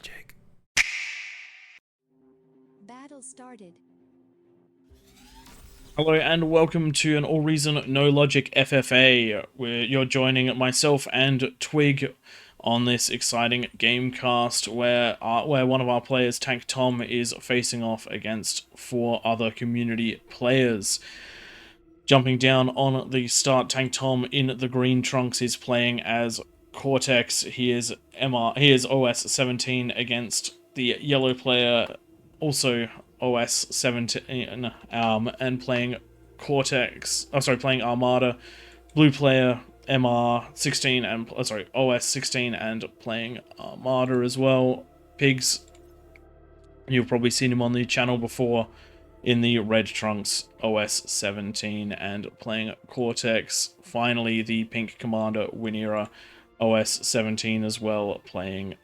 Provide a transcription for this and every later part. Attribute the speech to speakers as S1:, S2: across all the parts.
S1: AllReasonNoLogic.
S2: Battle started.
S3: Hello and welcome to an All Reason No Logic FFA, where you're joining myself and Twig on this exciting gamecast where one of our players, Tank Tom, is facing off against 4 other community players. Jumping down on the start, Tank Tom in the green trunks is playing as Cortex. He is OS 17 against the yellow player, also OS 17, and playing playing Armada. Blue player MR 16 and OS 16 and playing Armada as well. Pigs, you've probably seen him on the channel before, in the red trunks, OS 17 and playing Cortex. Finally, the pink commander Winera, OS 17 as well, playing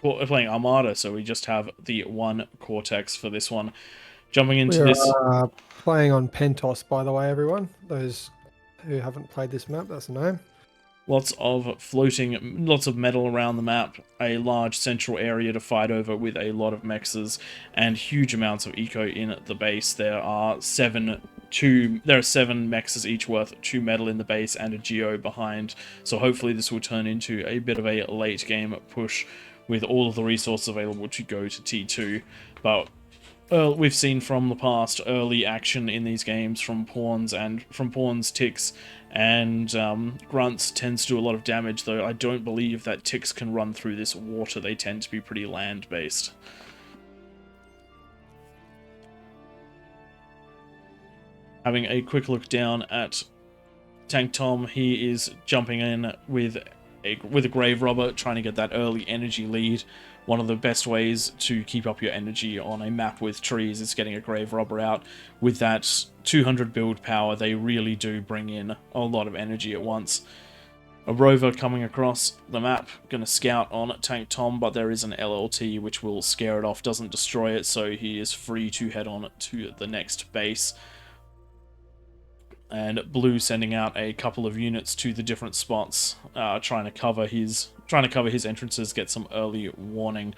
S3: Armada. So we just have the one Cortex for this one. Jumping into this,
S1: Playing on Pentos, by the way, everyone. Those who haven't played this map, that's the name.
S3: lots of metal around the map, a large central area to fight over with a lot of mexes, and huge amounts of eco in the base. There are 7 mexes, each worth 2 metal in the base and a geo behind, so hopefully this will turn into a bit of a late game push with all of the resources available to go to T2. But we've seen from the past early action in these games from pawns, ticks, and grunts tends to do a lot of damage, though I don't believe that ticks can run through this water. They tend to be pretty land-based. Having a quick look down at Tank Tom, he is jumping in with a Grave Robber, trying to get that early energy lead. One of the best ways to keep up your energy on a map with trees is getting a Grave Robber out. With that 200 build power, they really do bring in a lot of energy at once. A Rover coming across the map, going to scout on Tank Tom, but there is an LLT which will scare it off, doesn't destroy it, so he is free to head on to the next base. And Blue sending out a couple of units to the different spots, trying to cover his entrances, get some early warning.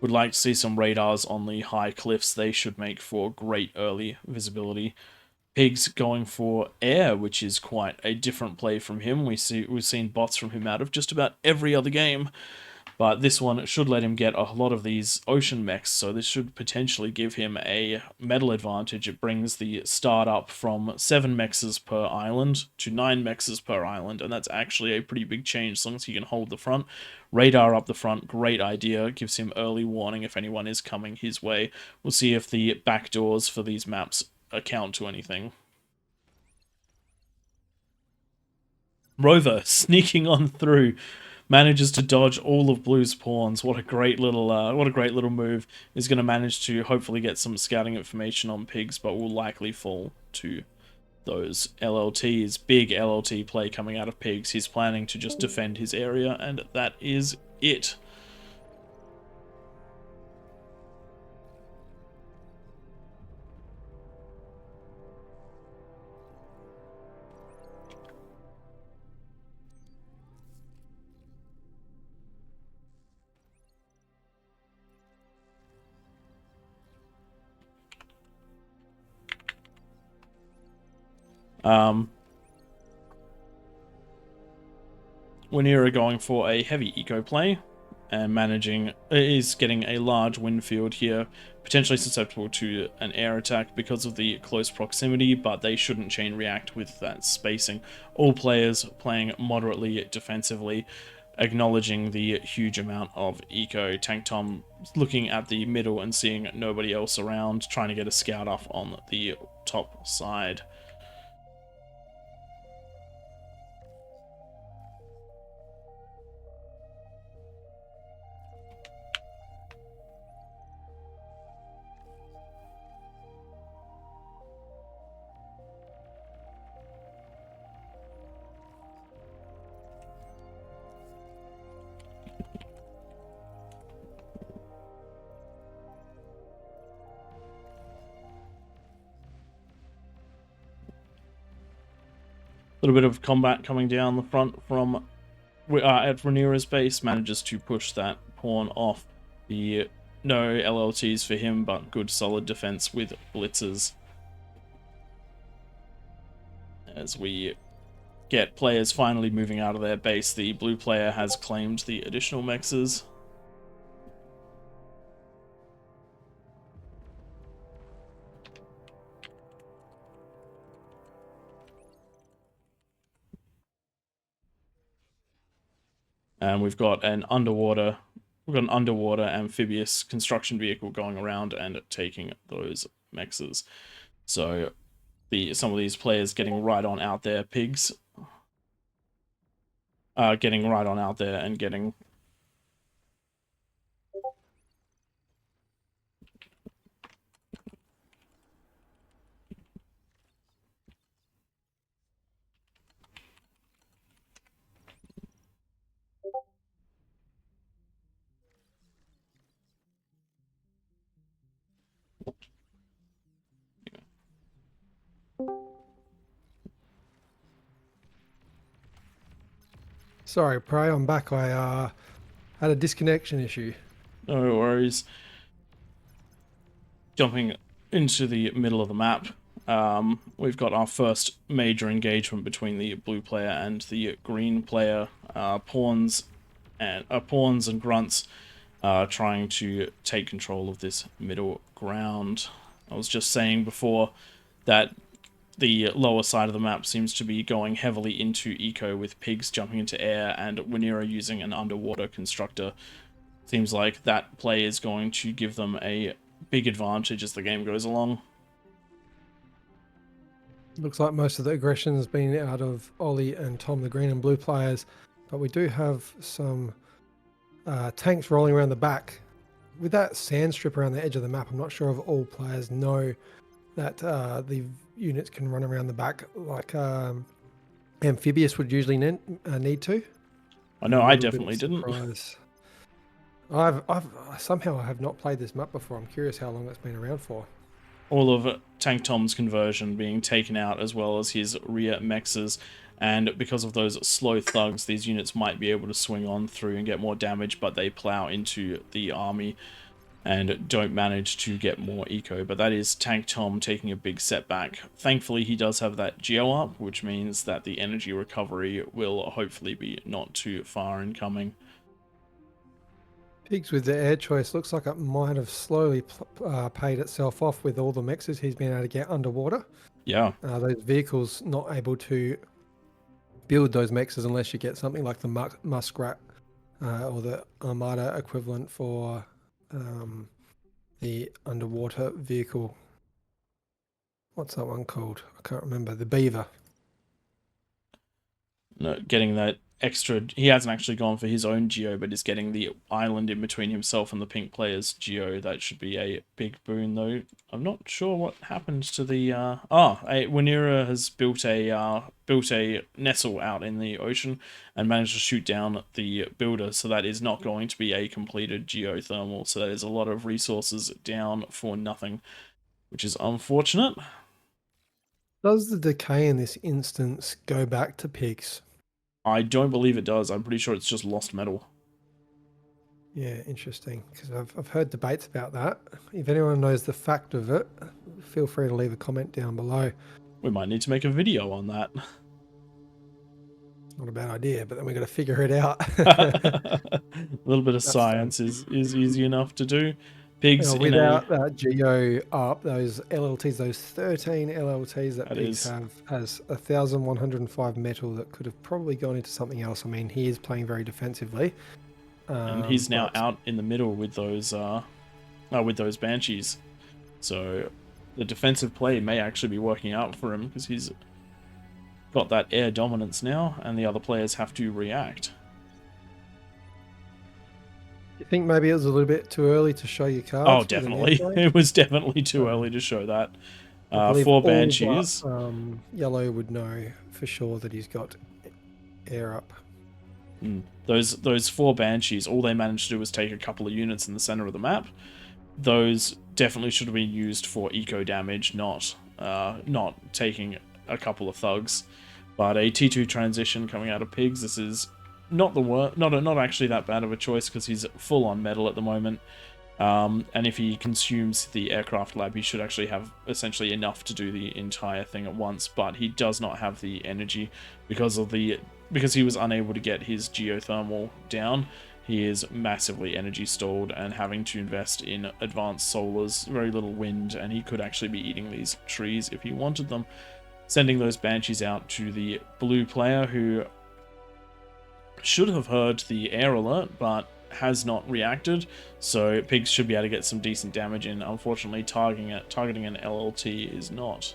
S3: Would like to see some radars on the high cliffs. They should make for great early visibility. Pigs going for air, which is quite a different play from him. We've seen bots from him out of just about every other game, but this one should let him get a lot of these ocean mechs, so this should potentially give him a metal advantage. It brings the start up from 7 mexes per island to 9 mexes per island, and that's actually a pretty big change as long as he can hold the front. Radar up the front, great idea, gives him early warning if anyone is coming his way. We'll see if the back doors for these maps account to anything. Rover sneaking on through, manages to dodge all of Blue's pawns. What a great little move. Is going to manage to hopefully get some scouting information on Pigs, but will likely fall to those LLTs. Big LLT play coming out of Pigs. He's planning to just defend his area, and that is it. Winera going for a heavy eco play and is getting a large wind field here, potentially susceptible to an air attack because of the close proximity, but they shouldn't chain react with that spacing. All players playing moderately defensively, acknowledging the huge amount of eco. Tank Tom looking at the middle and seeing nobody else around, trying to get a scout off on the top side. Little bit of combat coming down the front from at Rhaenyra's base, manages to push that pawn off. The no LLTs for him, but good solid defense with blitzes. As we get players finally moving out of their base, the blue player has claimed the additional mexes. And we've got an underwater amphibious construction vehicle going around and taking those mexes. So some of these players getting right on out there, pigs. Getting right on out there and getting...
S1: Sorry, Prey, I'm back. I had a disconnection issue.
S3: No worries. Jumping into the middle of the map, we've got our first major engagement between the blue player and the green player. Pawns and grunts trying to take control of this middle ground. I was just saying before that the lower side of the map seems to be going heavily into eco, with pigs jumping into air and Rhaenyra using an underwater constructor. Seems like that play is going to give them a big advantage as the game goes along.
S1: Looks like most of the aggression has been out of Ollie and Tom, the green and blue players, but we do have some tanks rolling around the back. With that sand strip around the edge of the map, I'm not sure if all players know that the units can run around the back like amphibious would usually need to.
S3: I know I definitely didn't.
S1: I've somehow I have not played this map before. I'm curious how long it's been around for.
S3: All of Tank Tom's conversion being taken out, as well as his rear mexes, and because of those slow thugs, these units might be able to swing on through and get more damage, but they plow into the army and don't manage to get more eco. But that is Tank Tom taking a big setback. Thankfully, he does have that geo up, which means that the energy recovery will hopefully be not too far in coming.
S1: Pigs with the air choice looks like it might have slowly paid itself off with all the mexes he's been able to get underwater.
S3: Yeah.
S1: Those vehicles not able to build those mexes unless you get something like the muskrat or the armada equivalent for the underwater vehicle. What's that one called? I can't remember. The beaver.
S3: No, getting that extra... He hasn't actually gone for his own geo, but is getting the island in between himself and the pink player's geo. That should be a big boon, though. I'm not sure what happened to the... Rhaenyra has built a Nestle out in the ocean and managed to shoot down the builder, so that is not going to be a completed geothermal. So that is a lot of resources down for nothing, which is unfortunate.
S1: Does the decay in this instance go back to pigs?
S3: I don't believe it does. I'm pretty sure it's just lost metal.
S1: Yeah, interesting, because I've heard debates about that. If anyone knows the fact of it, feel free to leave a comment down below.
S3: We might need to make a video on that.
S1: Not a bad idea, but then we got to figure it out.
S3: A little bit of science is easy enough to do. Pigs
S1: without that geo up, those LLTs, those 13 LLTs that pigs have, has 1,105 metal that could have probably gone into something else. I mean, he is playing very defensively.
S3: And he's now out in the middle with those banshees. So the defensive play may actually be working out for him, because he's got that air dominance now, and the other players have to react.
S1: You think maybe it was a little bit too early to show your cards?
S3: Oh, definitely. It was definitely too early to show that. 4 banshees.
S1: Yellow would know for sure that he's got air up.
S3: Those 4 banshees, all they managed to do was take a couple of units in the center of the map. Those definitely should have been used for eco damage, not taking a couple of thugs. But a T2 transition coming out of pigs. This is not the not actually that bad of a choice because he's full on metal at the moment. And if he consumes the aircraft lab, he should actually have essentially enough to do the entire thing at once. But he does not have the energy because he was unable to get his geothermal down. He is massively energy stalled and having to invest in advanced solars, very little wind, and he could actually be eating these trees if he wanted them. Sending those banshees out to the blue player who should have heard the air alert, but has not reacted, so Pigs should be able to get some decent damage in. Unfortunately, targeting an LLT is not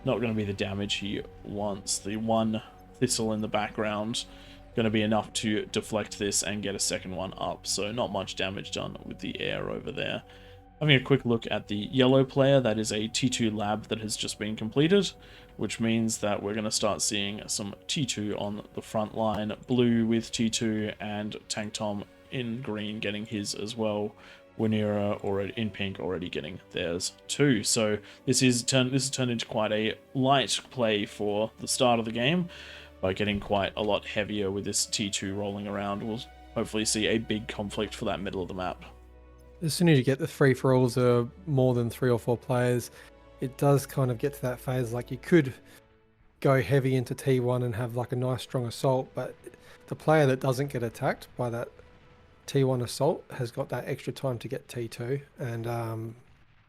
S3: going to be the damage he wants. The one thistle in the background going to be enough to deflect this and get a second one up, so not much damage done with the air over there. Having a quick look at the yellow player, that is a T2 lab that has just been completed, which means that we're going to start seeing some T2 on the front line. Blue with T2 and Tank Tom in green getting his as well. Winera already in pink already getting theirs too. So this has turned into quite a light play for the start of the game, by getting quite a lot heavier with this T2 rolling around. We'll hopefully see a big conflict for that middle of the map.
S1: As soon as you get the free-for-alls of more than 3 or 4 players, it does kind of get to that phase. Like, you could go heavy into T1 and have like a nice strong assault, but the player that doesn't get attacked by that T1 assault has got that extra time to get T2, and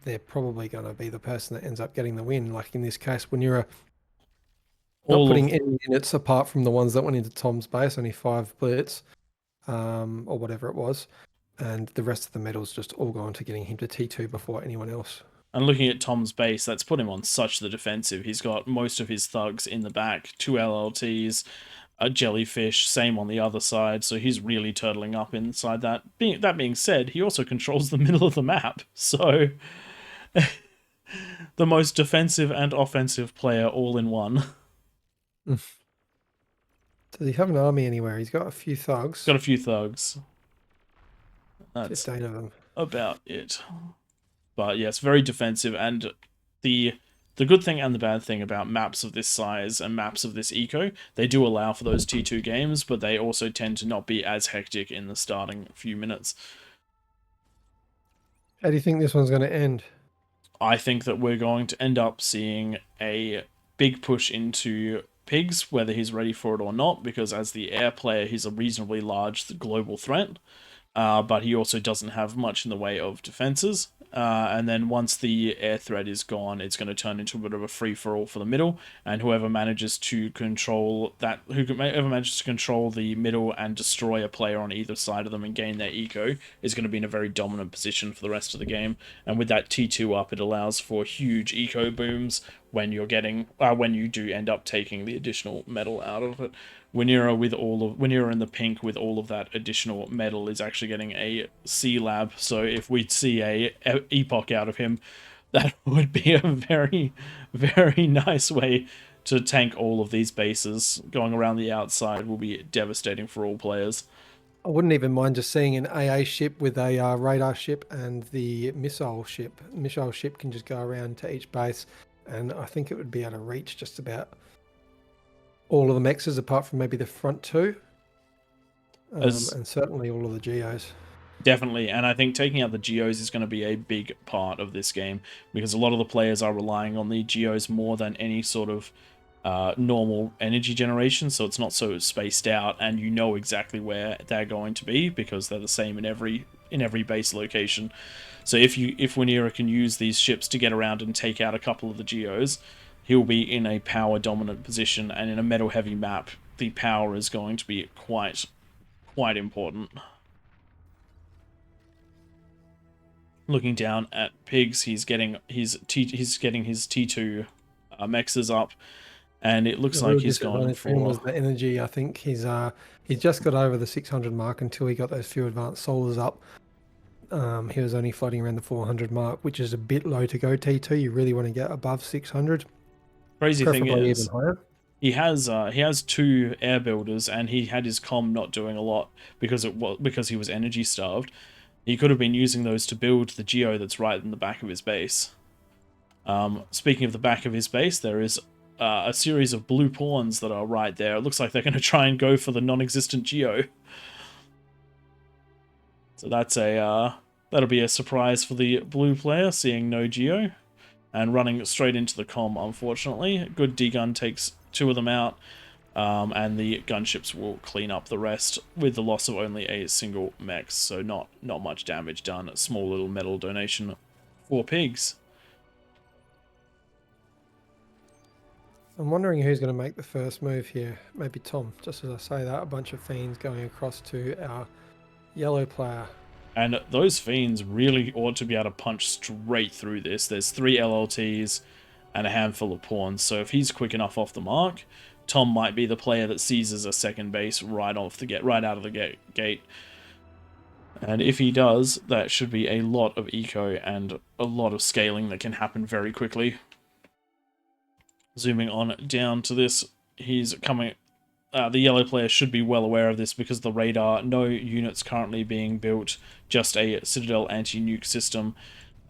S1: they're probably going to be the person that ends up getting the win. Like in this case, when you're not putting any units apart from the ones that went into Tom's base, only 5 blitz, or whatever it was, and the rest of the medals just all gone to getting him to T2 before anyone else.
S3: And looking at Tom's base, that's put him on such the defensive. He's got most of his thugs in the back, 2 LLTs, a jellyfish, same on the other side, so he's really turtling up inside that. That being said, he also controls the middle of the map, so the most defensive and offensive player all in one.
S1: Does he have an army anywhere? He's got a few thugs.
S3: Got a few thugs. That's
S1: 15 of them.
S3: About it. But yes, very defensive, and the good thing and the bad thing about maps of this size and maps of this eco, they do allow for those T2 games, but they also tend to not be as hectic in the starting few minutes.
S1: How do you think this one's going to end?
S3: I think that we're going to end up seeing a big push into Pigs, whether he's ready for it or not, because as the air player, he's a reasonably large global threat, but he also doesn't have much in the way of defenses. And then once the air threat is gone, it's going to turn into a bit of a free-for-all for the middle, and whoever manages to control the middle and destroy a player on either side of them and gain their eco is going to be in a very dominant position for the rest of the game. And with that T2 up, it allows for huge eco booms when you're getting when you do end up taking the additional metal out of it. Winera in the pink with all of that additional metal is actually getting a C lab, so if we see a epoch out of him, that would be a very, very nice way to tank all of these bases. Going around the outside will be devastating for all players.
S1: I wouldn't even mind just seeing an AA ship with a radar ship and the missile ship. The missile ship can just go around to each base, and I think it would be able to reach just about all of the mexes apart from maybe the front 2, and certainly all of the geos.
S3: Definitely, and I think taking out the geos is going to be a big part of this game, because a lot of the players are relying on the geos more than any sort of normal energy generation, so it's not so spaced out, and you know exactly where they're going to be because they're the same in every base location. So if Winera can use these ships to get around and take out a couple of the geos, he'll be in a power dominant position, and in a metal heavy map, the power is going to be quite important. Looking down at Pigs, he's getting his T2 mexes up, and it looks like he's gone for
S1: was the energy. I think he's just got over the 600 mark until he got those few advanced solars up. He was only floating around the 400 mark, which is a bit low to go T2. You really want to get above 600.
S3: Crazy thing is,
S1: even higher.
S3: he has 2 air builders, and he had his comm not doing a lot because he was energy starved. He could have been using those to build the geo that's right in the back of his base. Speaking of the back of his base, there is a series of blue pawns that are right there. It looks like they're going to try and go for the non-existent Geo. So that's that'll be a surprise for the blue player, seeing no Geo and running straight into the comm, unfortunately. Good D-gun takes 2 of them out, and the gunships will clean up the rest with the loss of only a single mech, so not much damage done. A small little medal donation for Pigs.
S1: I'm wondering who's going to make the first move here. Maybe Tom. Just as I say that, a bunch of fiends going across to our yellow player.
S3: And those fiends really ought to be able to punch straight through this. There's 3 LLTs and a handful of pawns, so if he's quick enough off the mark, Tom might be the player that seizes a second base right out of the gate. And if he does, that should be a lot of eco and a lot of scaling that can happen very quickly. Zooming on down to this, he's coming. The yellow player should be well aware of this because the radar, no units currently being built, just a Citadel anti-nuke system.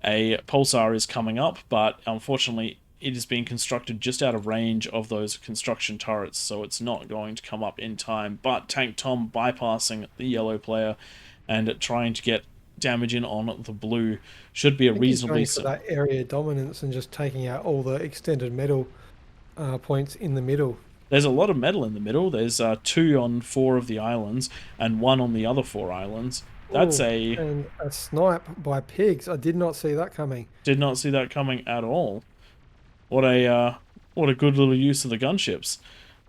S3: A Pulsar is coming up, but unfortunately it is being constructed just out of range of those construction turrets, so it's not going to come up in time. But Tank Tom bypassing the yellow player and trying to get damage in on the blue should be a reasonably...
S1: He's going for that area dominance and just taking out all the extended metal points in the middle.
S3: There's a lot of metal in the middle. There's 2 on 4 of the islands and 1 on the other 4 islands. That's
S1: and a snipe by Pigs. I did not see that coming.
S3: Did not see that coming at all. What a good little use of the gunships.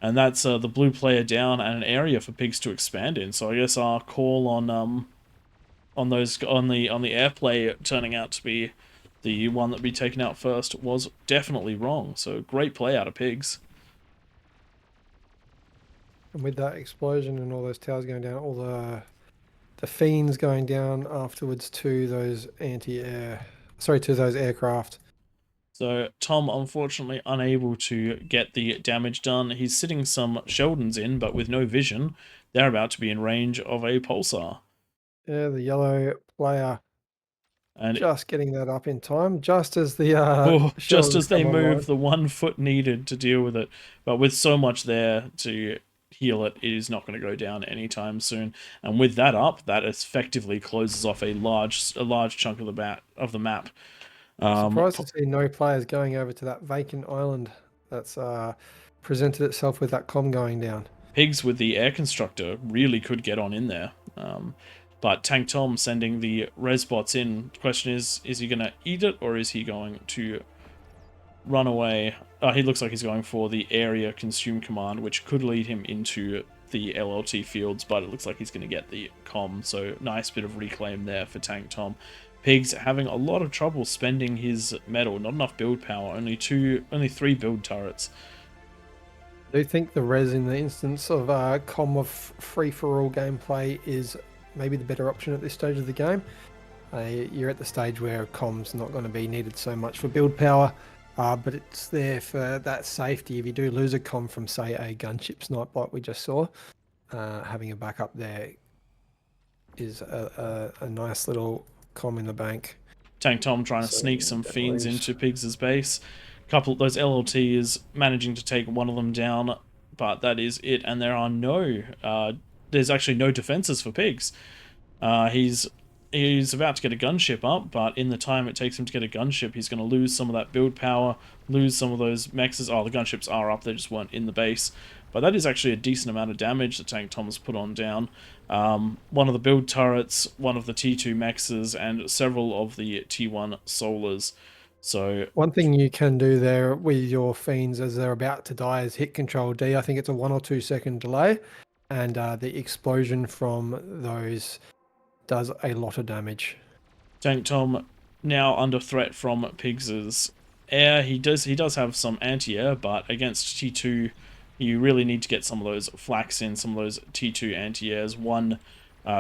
S3: And that's the blue player down and an area for Pigs to expand in. So I guess our call on the airplay turning out to be the one that be taken out first was definitely wrong. So great play out of Pigs.
S1: And with that explosion and all those towers going down, all the fiends going down afterwards to those to those aircraft.
S3: So Tom, unfortunately, unable to get the damage done. He's sitting some Sheldons in, but with no vision. They're about to be in range of a Pulsar.
S1: Yeah, the yellow player and just getting that up in time, just as the
S3: just as they move the 1 foot needed to deal with it. But with so much there to heal it, it is not going to go down anytime soon. And with that up, that effectively closes off a large chunk of the map.
S1: Surprised to see no players going over to that vacant island that's presented itself with that comm going down.
S3: Pigs with the air constructor really could get on in there. But Tank Tom sending the res bots in. The question is he going to eat it or is he going to run away? He looks like he's going for the area consume command, which could lead him into the LLT fields, but it looks like he's going to get the comm, so nice bit of reclaim there for Tank Tom. Pigs having a lot of trouble spending his metal, not enough build power, only 3 build turrets.
S1: I do think the res in the instance of comm of free-for-all gameplay is maybe the better option at this stage of the game. You're at the stage where comm's not going to be needed so much for build power, but it's there for that safety. If you do lose a comm from, say, a gunship snipe like we just saw, having a backup there is a nice little comm in the bank.
S3: Tank Tom trying to sneak some fiends into Pigs' base. Couple of those LLTs managing to take one of them down, but that is it. And there are there's actually no defenses for Pigs. He's about to get a gunship up, but in the time it takes him to get a gunship, he's going to lose some of that build power, lose some of those mechs. Oh, the gunships are up, they just weren't in the base. But that is actually a decent amount of damage that Tank Tom has put on down. One of the build turrets, one of the T2 mexes, and several of the T1 solars. So
S1: one thing you can do there with your fiends as they're about to die is hit Control D. I think it's a 1 or 2 second delay, and the explosion from those does a lot of damage.
S3: Tank Tom now under threat from Pigs' air. He does have some anti-air, but against T2 you really need to get some of those flaks in, some of those T2 anti-airs. One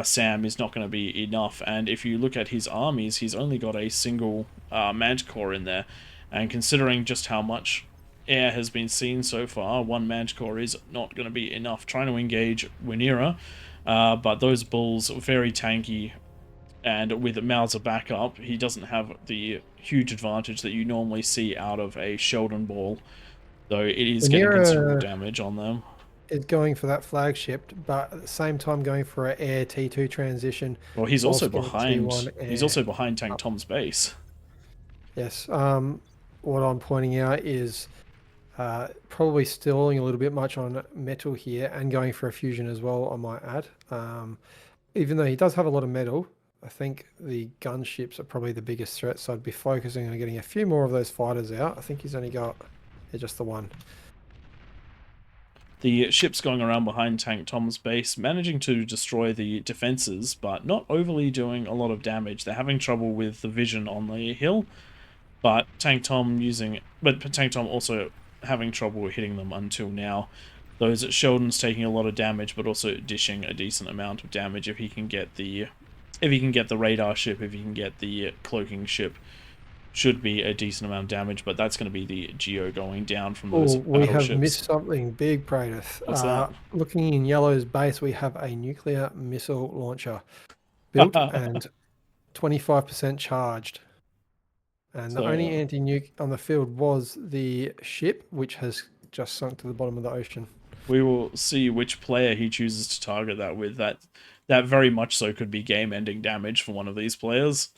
S3: Sam is not going to be enough, and if you look at his armies, he's only got a single Manticore in there, and considering just how much air has been seen so far, 1 Manticore is not going to be enough. Trying to engage Winera, but those bulls are very tanky, and with Mauser backup, he doesn't have the huge advantage that you normally see out of a Sheldon ball. though it is getting considerable
S1: Rhaenyra
S3: damage on them.
S1: is going for that flagship, but at the same time going for an air T2 transition
S3: Well, he's also
S1: whilst getting
S3: behind.
S1: T1
S3: He's
S1: air
S3: also behind Tank
S1: up.
S3: Tom's base.
S1: Yes. What I'm pointing out is probably stalling a little bit much on metal here and going for a fusion as well, I might add. Even though he does have a lot of metal, I think the gunships are probably the biggest threat, so I'd be focusing on getting a few more of those fighters out. I think he's only got just the one.
S3: The ships going around behind Tank Tom's base, managing to destroy the defenses, but not overly doing a lot of damage. They're having trouble with the vision on the hill, but Tank Tom also having trouble hitting them until now. Those Sheldon's taking a lot of damage, but also dishing a decent amount of damage if he can get the radar ship, if he can get the cloaking ship. Should be a decent amount of damage, but that's going to be the Geo going down from those
S1: Oh, we have
S3: battleships.
S1: missed something big, Praetus.
S3: What's that?
S1: Looking in Yellow's base, we have a nuclear missile launcher built and 25% charged. And the only
S3: So
S1: anti-nuke on the field was the ship, which has just sunk to the bottom of the ocean.
S3: we will see which player he chooses to target that with. That very much so could be game-ending damage for one of these players.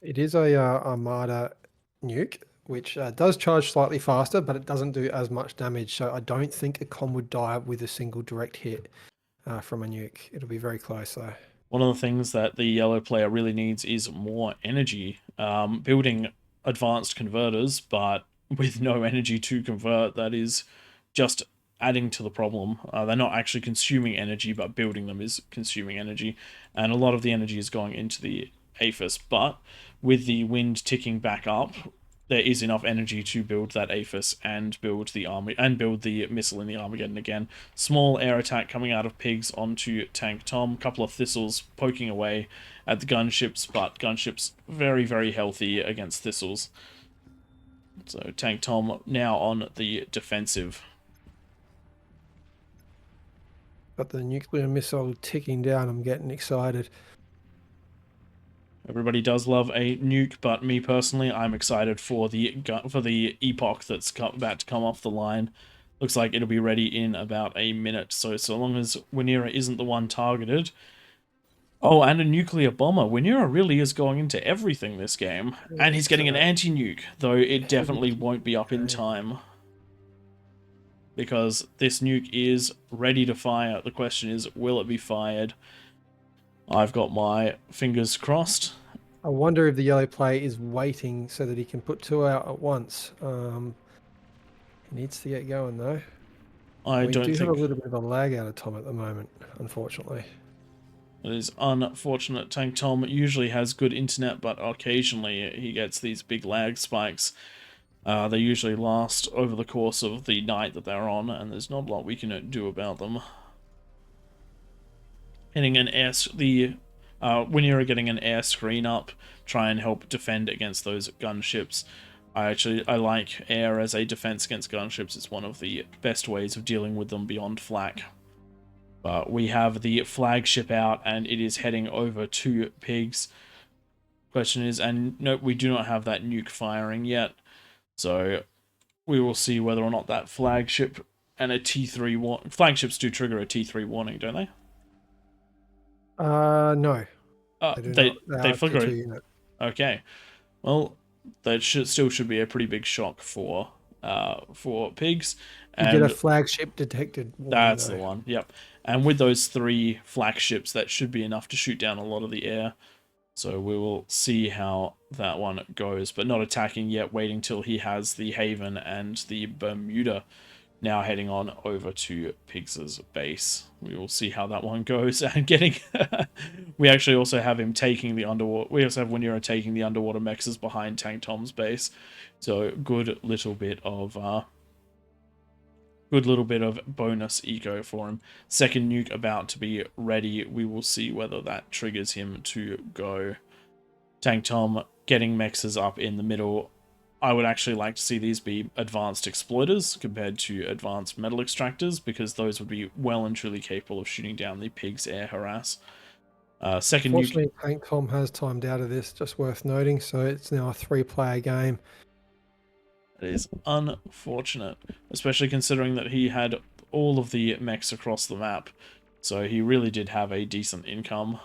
S1: It is a Armada nuke, which does charge slightly faster, but it doesn't do as much damage. So I don't think a com would die with a single direct hit from a nuke. It'll be very close though.
S3: One of the things that the yellow player really needs is more energy. Building advanced converters, but with no energy to convert, that is just adding to the problem. They're not actually consuming energy, but building them is consuming energy. And a lot of the energy is going into the APHIS, but with the wind ticking back up, there is enough energy to build that APHIS and build the missile in the Armageddon again. Small air attack coming out of pigs onto Tank Tom. Couple of thistles poking away at the gunships, but gunships very, very healthy against thistles. So Tank Tom now on the defensive.
S1: Got the nuclear missile ticking down. I'm getting excited.
S3: Everybody does love a nuke, but me personally, I'm excited for the epoch that's about to come off the line. Looks like it'll be ready in about a minute. So long as Rhaenyra isn't the one targeted. Oh, and a nuclear bomber. Rhaenyra really is going into everything this game, and he's getting an anti-nuke, though it definitely won't be up in time because this nuke is ready to fire. The question is, will it be fired? I've got my fingers crossed.
S1: I wonder if the yellow player is waiting so that he can put two out at once. He needs to get going though.
S3: We
S1: do have a little bit of a lag out of Tom at the moment, unfortunately.
S3: It is unfortunate. Tank Tom usually has good internet, but occasionally he gets these big lag spikes. They usually last over the course of the night that they're on, and there's not a lot we can do about them. Hitting an when you're getting an air screen up, try and help defend against those gunships. I like air as a defense against gunships. It's one of the best ways of dealing with them beyond flak. But we have the flagship out, and it is heading over to pigs. Question is, and nope, we do not have that nuke firing yet. So we will see whether or not that flagship and a T3 flagships do trigger a T3 warning, don't they?
S1: No.
S3: They flicker it. Okay. Well, that still should be a pretty big shock for pigs.
S1: You get a flagship detected warning,
S3: that's the one. Yep. And with those 3 flagships, that should be enough to shoot down a lot of the air. So we will see how that one goes, but not attacking yet, waiting till he has the Haven and the Bermuda now heading on over to Pigs' base. We will see how that one goes. And getting... we actually also have him taking the underwater... We also have Rhaenyra taking the underwater mexes behind Tank Tom's base. So good little bit of bonus eco for him. Second nuke about to be ready. We will see whether that triggers him to go. Tank Tom getting mexes up in the middle. I would actually like to see these be advanced exploiters compared to advanced metal extractors, because those would be well and truly capable of shooting down the pig's air harass. Second nuke.
S1: Unfortunately, Tank Tom has timed out of this, just worth noting, so it's now a 3-player game.
S3: It is unfortunate, especially considering that he had all of the mechs across the map. So he really did have a decent income.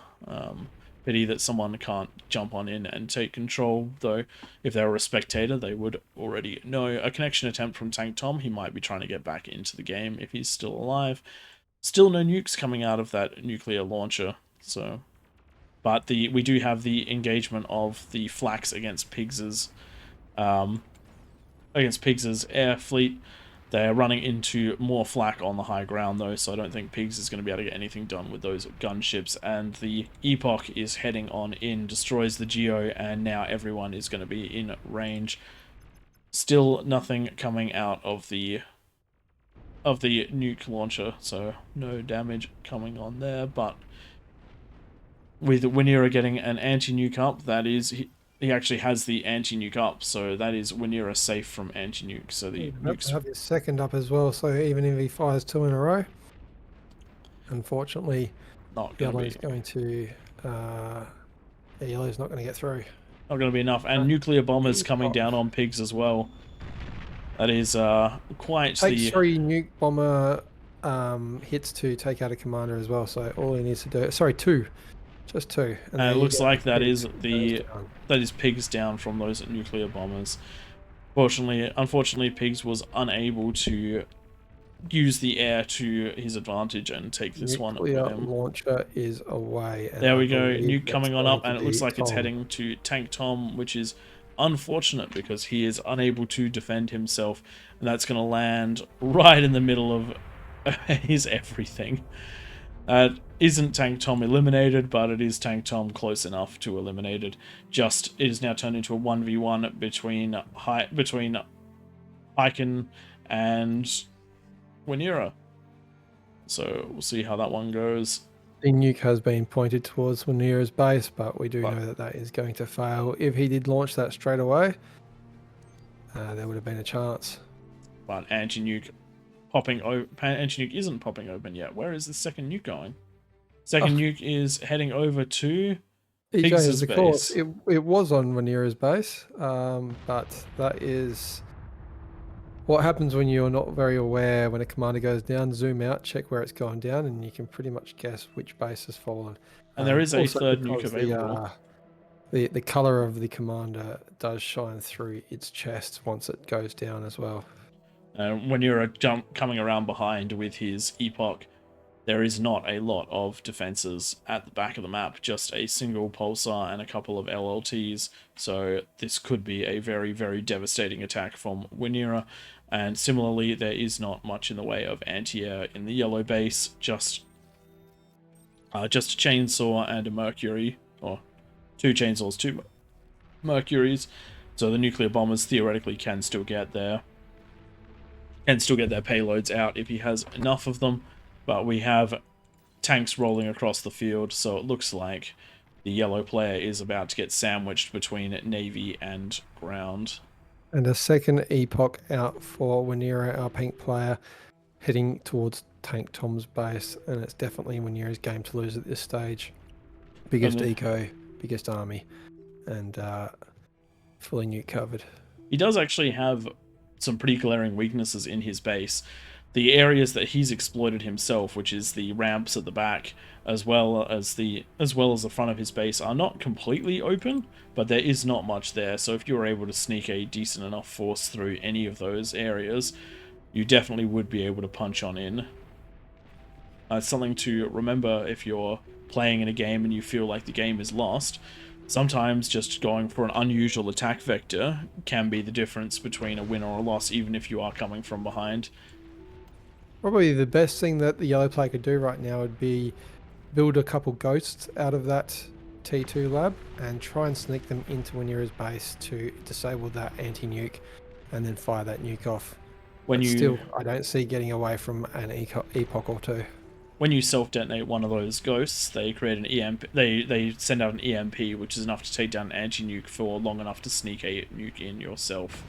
S3: Pity that someone can't jump on in and take control, though if they were a spectator, they would already know. A connection attempt from Tank Tom. He might be trying to get back into the game if he's still alive. Still no nukes coming out of that nuclear launcher, so... But we do have the engagement of the Flax against Pigs's air fleet. They're running into more flak on the high ground though, so I don't think Pigs is going to be able to get anything done with those gunships. And the Epoch is heading on in, destroys the Geo, and now everyone is going to be in range. Still nothing coming out of the nuke launcher, so no damage coming on there. But with Winera getting an anti-nuke up, that is... He actually has the anti-nuke up, so that is Winera safe from anti-nuke. So the nukes
S1: have his second up as well, so even if he fires 2 in a row, unfortunately,
S3: not
S1: Yellow's going to Yellow's not going to get through.
S3: Not going to be enough, and nuclear bombers coming down on Pigs as well. That is quite
S1: Takes 3 nuke bomber hits to take out a commander as well. So all he needs to do, sorry, 2. Just 2.
S3: And it looks like that is Pigs down from those nuclear bombers. Unfortunately, Pigs was unable to use the air to his advantage and take this one with him.
S1: Launcher is away. And
S3: there we go, nuke coming on up, and it looks like it's heading to Tank Tom, which is unfortunate because he is unable to defend himself, and that's going to land right in the middle of his everything. Isn't Tank Tom eliminated, but it is Tank Tom close enough to eliminated. It is now turned into a 1v1 between Hyken and Winera. So we'll see how that one goes.
S1: The nuke has been pointed towards Winera's base, but we do know that that is going to fail. If he did launch that straight away, there would have been a chance.
S3: But anti-nuke popping over. Anti-nuke isn't popping open yet. Where is the second nuke going? Second nuke is heading over to Pigs' base.
S1: Course. It was on Winera's base, but that is what happens when you're not very aware. When a commander goes down, zoom out, check where it's gone down, and you can pretty much guess which base has fallen.
S3: And there is a third nuke available.
S1: The color of the commander does shine through its chest once it goes down as well.
S3: When you're coming around behind with his Epoch, there is not a lot of defenses at the back of the map, just a single pulsar and a couple of LLTs, so this could be a very, very devastating attack from Winera. And similarly, there is not much in the way of anti-air in the yellow base, just a chainsaw and a Mercury, or 2 chainsaws, 2 Mercuries, so the nuclear bombers theoretically can still get their payloads out if he has enough of them. But we have tanks rolling across the field, so it looks like the yellow player is about to get sandwiched between Navy and ground.
S1: And a second Epoch out for Winera, our pink player, heading towards Tank Tom's base, and it's definitely Winera's game to lose at this stage. Biggest eco, biggest army, and fully nuke covered.
S3: He does actually have some pretty glaring weaknesses in his base. The areas that he's exploited himself, which is the ramps at the back, as well as the front of his base, are not completely open, but there is not much there. So if you were able to sneak a decent enough force through any of those areas, you definitely would be able to punch on in. It's something to remember if you're playing in a game and you feel like the game is lost. Sometimes just going for an unusual attack vector can be the difference between a win or a loss, even if you are coming from behind.
S1: Probably the best thing that the yellow player could do right now would be build a couple ghosts out of that T2 lab and try and sneak them into Winera's base to disable that anti-nuke and then fire that nuke off. Still, I don't see getting away from an Epoch or 2.
S3: When you self-detonate one of those ghosts, they create an EMP. They send out an EMP, which is enough to take down an anti-nuke for long enough to sneak a nuke in yourself.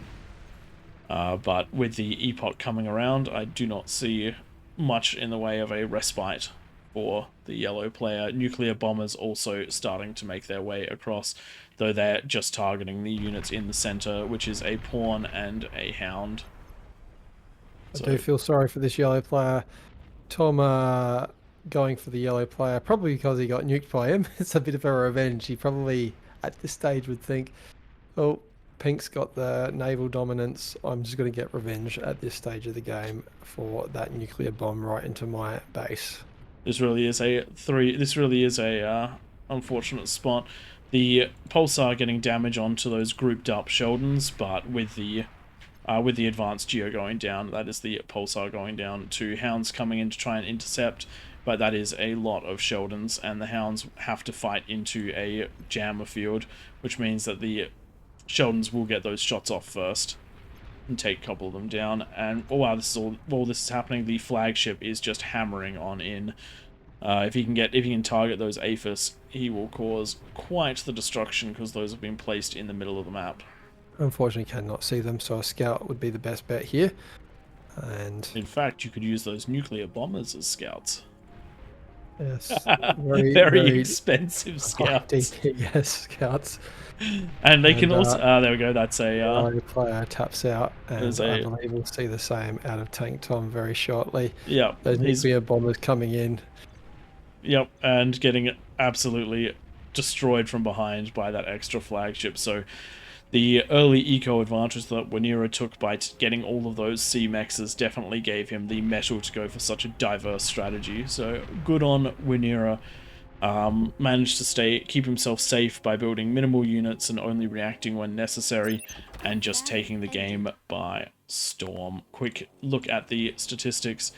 S3: But with the Epoch coming around, I do not see much in the way of a respite for the yellow player. Nuclear bombers also starting to make their way across, though they're just targeting the units in the center, which is a pawn and a hound.
S1: I
S3: So
S1: do feel sorry for this yellow player. Tom going for the yellow player, probably because he got nuked by him. It's a bit of a revenge. He probably, at this stage, would think, oh, Pink's got the naval dominance. I'm just going to get revenge at this stage of the game for that nuclear bomb right into my base.
S3: this really is a unfortunate spot. The pulsar getting damage onto those grouped up Sheldons, but with the advanced geo going down, that is the pulsar going down to hounds coming in to try and intercept, but that is a lot of Sheldons, and the hounds have to fight into a jammer field, which means that the Sheldons will get those shots off first and take a couple of them down. And while this is happening, the flagship is just hammering on in. If he can target those APHIS, he will cause quite the destruction, because those have been placed in the middle of the map.
S1: Unfortunately, cannot see them, so a scout would be the best bet here. And
S3: in fact, you could use those nuclear bombers as scouts.
S1: yes,
S3: very expensive scouts.
S1: DPS scouts.
S3: And they can also. There we go. That's
S1: a player taps out, and I
S3: a,
S1: believe we'll see the same out of Tank Tom very shortly.
S3: Yeah,
S1: those nuclear bombers coming in.
S3: Yep, and getting absolutely destroyed from behind by that extra flagship. So the early eco advantage that Winera took by getting all of those C-mexes definitely gave him the metal to go for such a diverse strategy. So good on Winera. Managed to keep himself safe by building minimal units and only reacting when necessary, and just taking the game by storm. Quick look at the statistics.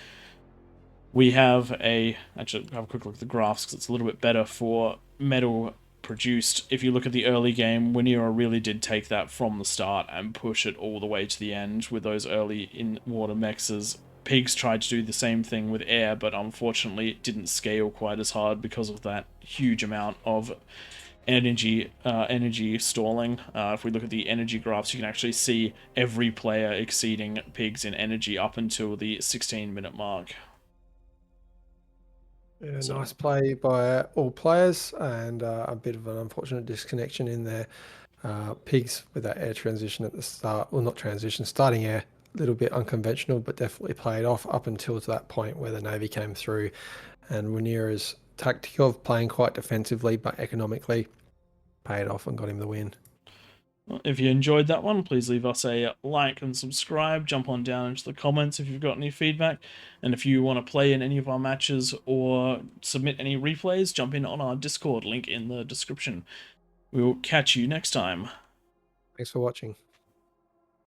S3: We have actually have a quick look at the graphs, because it's a little bit better for metal produced. If you look at the early game, Winera really did take that from the start and push it all the way to the end with those early in-water mexes. Pigs tried to do the same thing with air, but unfortunately it didn't scale quite as hard because of that huge amount of energy stalling. If we look at the energy graphs, you can actually see every player exceeding pigs in energy up until the 16-minute mark.
S1: Yeah, so nice play by all players, and a bit of an unfortunate disconnection in there. Pigs with that air transition at the start, well, not transition, starting air, a little bit unconventional, but definitely played off up until to that point where the Navy came through, and Winera's tactic of playing quite defensively but economically paid off and got him the win.
S3: If you enjoyed that one, please leave us a like and subscribe. Jump on down into the comments if you've got any feedback. And if you want to play in any of our matches or submit any replays, jump in on our Discord, link in the description. We will catch you next time.
S1: Thanks for watching.